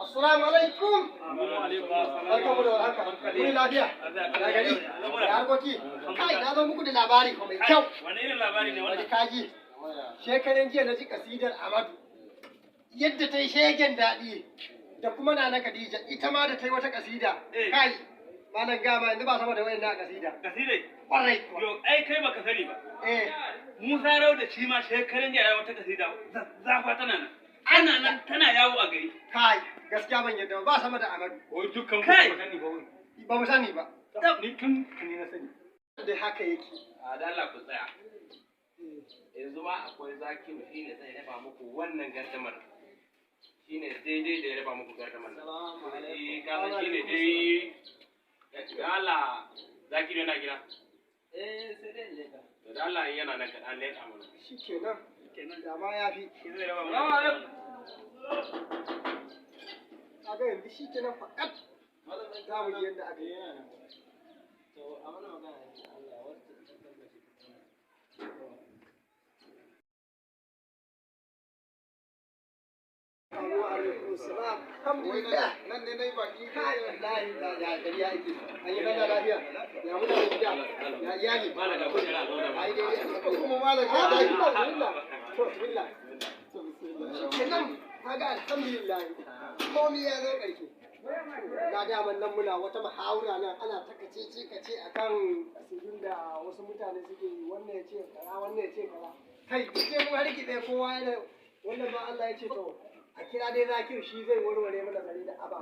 Assalamu alaikum. Barkamu da warhaka. Kuni lafiya? Ya gari? Ya harkoki? Kai na zo muku da labari ko mai kyau. Wani irin labari ne wannan? Kaji. Shekaran jiya na ji kasidar Amadu. Yadda ta yi shegen daɗi da kuma Nana Khadija ita ma da ta yi wata kasida. Kai malam gama yanzu ba sama da wayan na kasida. Kasidai? Kwarai. Yo ai kai baka sani ba. Eh. Musa Rau da shi ma shekaran jiya ya wata kasida. Zafa tana nan. Ana nan tana yawo a gari. Kai gaskiya ban yadda ba sama da Amadu. Wai dukkan ku ba sani ba wai. Ba mu sani ba. Ni tun ne na sani. Da haka yake. A da Allah ku tsaya. Yanzu ma akwai Zakiru shine zai raba muku wannan gardamar. Shine daidai da ya raba muku gardamar. Assalamu alaikum. Kaza shine dai Allah Zakiru yana gida. Sai dai leka. Da Allah yana nan ka dan leka mana. Shikenan. Kenan da ma yafi. Assalamu alaikum. Kaga yanzu shikenan fakat. Za mu ji yadda aka yi. To a mana magana Allah wanda ta tabbata. Alhamdulillah. Nan ne nayi baki. Kai wallahi da gari ya yake. An yi kana lafiya. Ya mutane gida. Ya iyali. Malaka ku jira zo da Ai dai kuma malaka ya tafi. Bismillah. To bismillah. Shikenan kaga alhamdulillah. Komai ya zo ƙarshe. Ga daman nan muna wata muhawara nan ana ta kace akan asidin da wasu mutane suke yi, wannan ya ce kaza wannan ya ce kaza. Kai sai mun harki ɗaya kowa yana wannan ba Allah ya ce to a kira dai Zakiru shi zai warware mana zare da aba.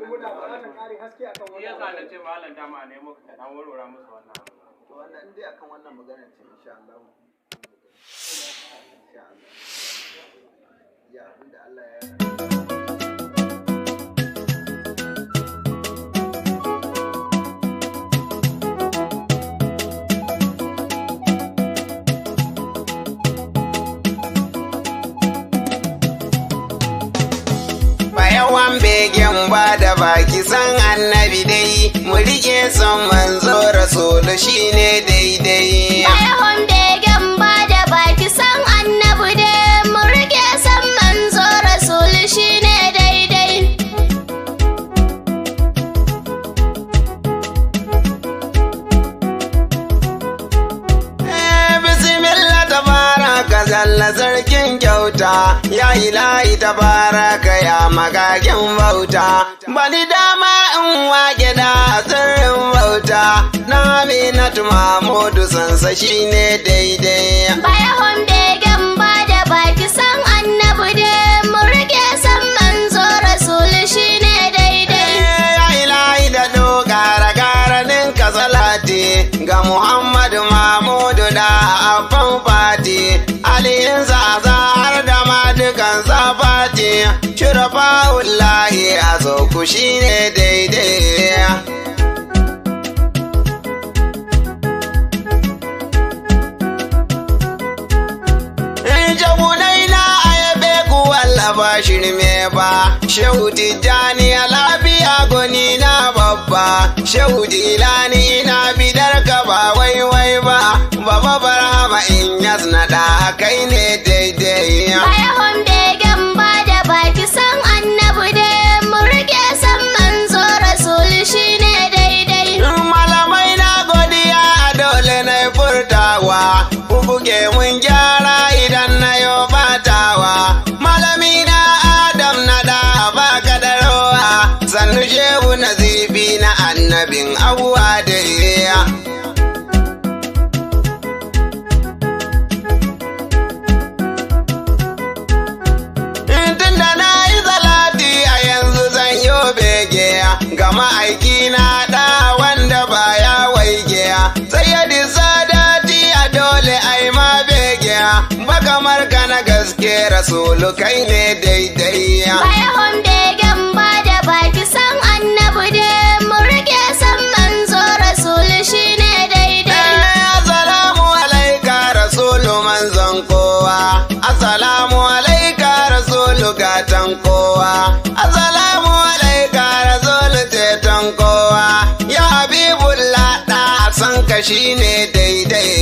Muna buƙatar ƙarin haske akan wannan. Yasa na ce malam dama ne muka dan warware musu wannan. To wannan in dai akan wannan magana ce insha Allah. Insha Allah. Ya abinda Allah ya yawan begen ba da baki san annabi dai mu rike son manzo rasulu shine daidai. Yawan begen ba da baki san annabi dai mu rike son manzo rasulu shine daidai. Bismillah tabaraka zalla sarkin kyauta ya ilahi tabaraka ya magagin bauta bani dama in wake da sirrin bauta na Aminatu Mahmudu sansa shine daidai. Yawan begen ba da baki san annabi dai mu rike son manzo rasulu shine daidai. Ya ilahi da dogara garanin ka salati ga Muhammadu Mahmudu da abban fati aliyin zaza har da ma dukan safati shirafa'ullahi a sauku shine daidai. Jabunai na ayabe ku wallafa shirme ba, Shehu Tijjani a lafiya goni na babba, Shehu Jilani ina bidar ka ba waiwai ba, Baba Barhama in yasna da kai ne daidai. Yawan begen ba da baki san annabi dai mu rike son manzo rasulu shine daidai. Malamai na godiya a dole na furtawa, ku buge mun gyara idan na yo batawa. Malami na Adam na da baka da rawa, sannu Shehu Nazifi na annabin abuwa da iya. Tunda na yi salati a yanzu zan yo bege ga ma'aiki na da wanda baya waige sayyadi sadati a dole ai ma bege ba kamar ka na gaske rasulu kai ne daidai. Yawan begen ba da baki san annabi dai mu rike son manzo rasulu shine daidai. Assalamu alaika rasulu manzon kowa. Assalamu alaika Assalamu alaika rasul ceton kowa, ya Habibullah da san ka shine daidai.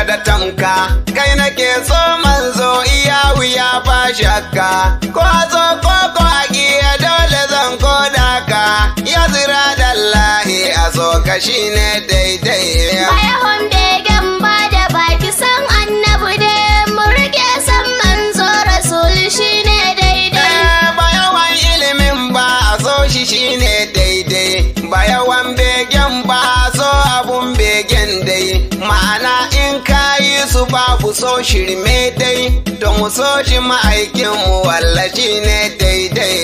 Da tamka kai nake so manzo iya wuya ba shakka ko zo ko haƙiya dole zan koda ka ya zira dallahi a so ka shine daidai. Bayahon begen ba da baki san annabi da mu rike san manzo rasul shine daidai. Bayawan ilimin ba a so shi shine daidai, bayawan begen ba a so abun begen dai, ma'ana in kayi su babu so shirme dai, to mu so shi ma'aikin mu wallashi ne daidai.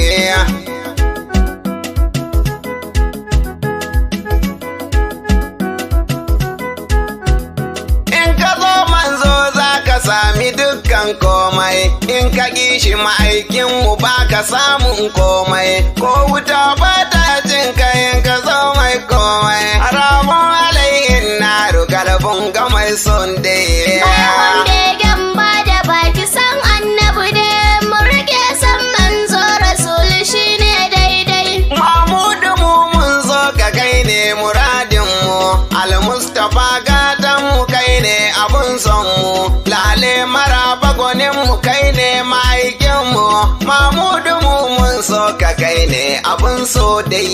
In ka zo manzo za ka sami dukkan komai, in ka ƙi shi ma'aikin mu ba ka samun komai, ko wuta ba ta cin kayan ka zo mai komai, haramun alayhin na rugalabun ga mai son dai. Bayahon begen ba da baki san annabi da mu rike san manzo rasul shine daidai. Mahmudu mu mun zo ka kai ne muradin mu, Al-Mustapha gatan mu kai ne abun son mu, lale maraba gonin mu kai ne ma'aikin mu, Mahmudu mu mun so ka kai ne abun so dai.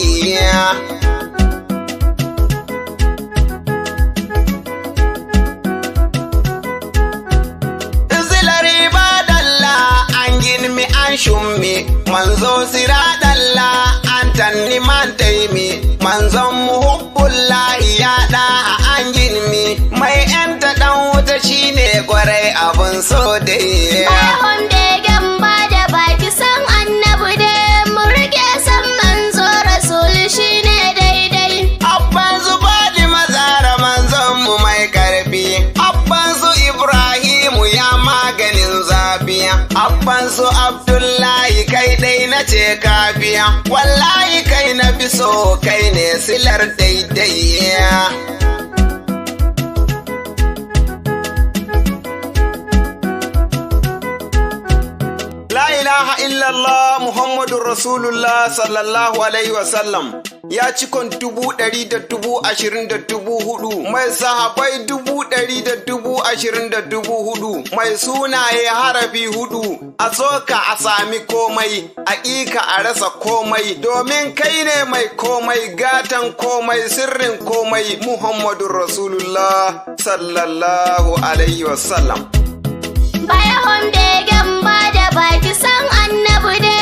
Shummi manzo siradalla an tanni man taimi manzon muhubbullahi ya da an gilmi mai yanta dan wuta shine kwarai abun so dai. Bayahon begen ba da baki san annabi da mu rike san manzo rasul shine daidai. Abban su badi mazara manzon mu mai karfi, abban su Ibrahimu ya maganin zafiya, abban su Abdullahi kai dai na ce kafiya, wallahi kai na fi so kai ne silar daidai. La ilaha illallah Muhammadun Rasulullah sallallahu alaihi wasallam ya cikon 100,024,000 mai sahabai 100,024,000 mai sunaye harafi 4 a soka a sami komai aƙiƙa a rasa komai domin kai ne mai komai gatan komai sirrin komai Muhammadun Rasulullah sallallahu alaihi wasallam. Bayahon begen ba da baki san annabi da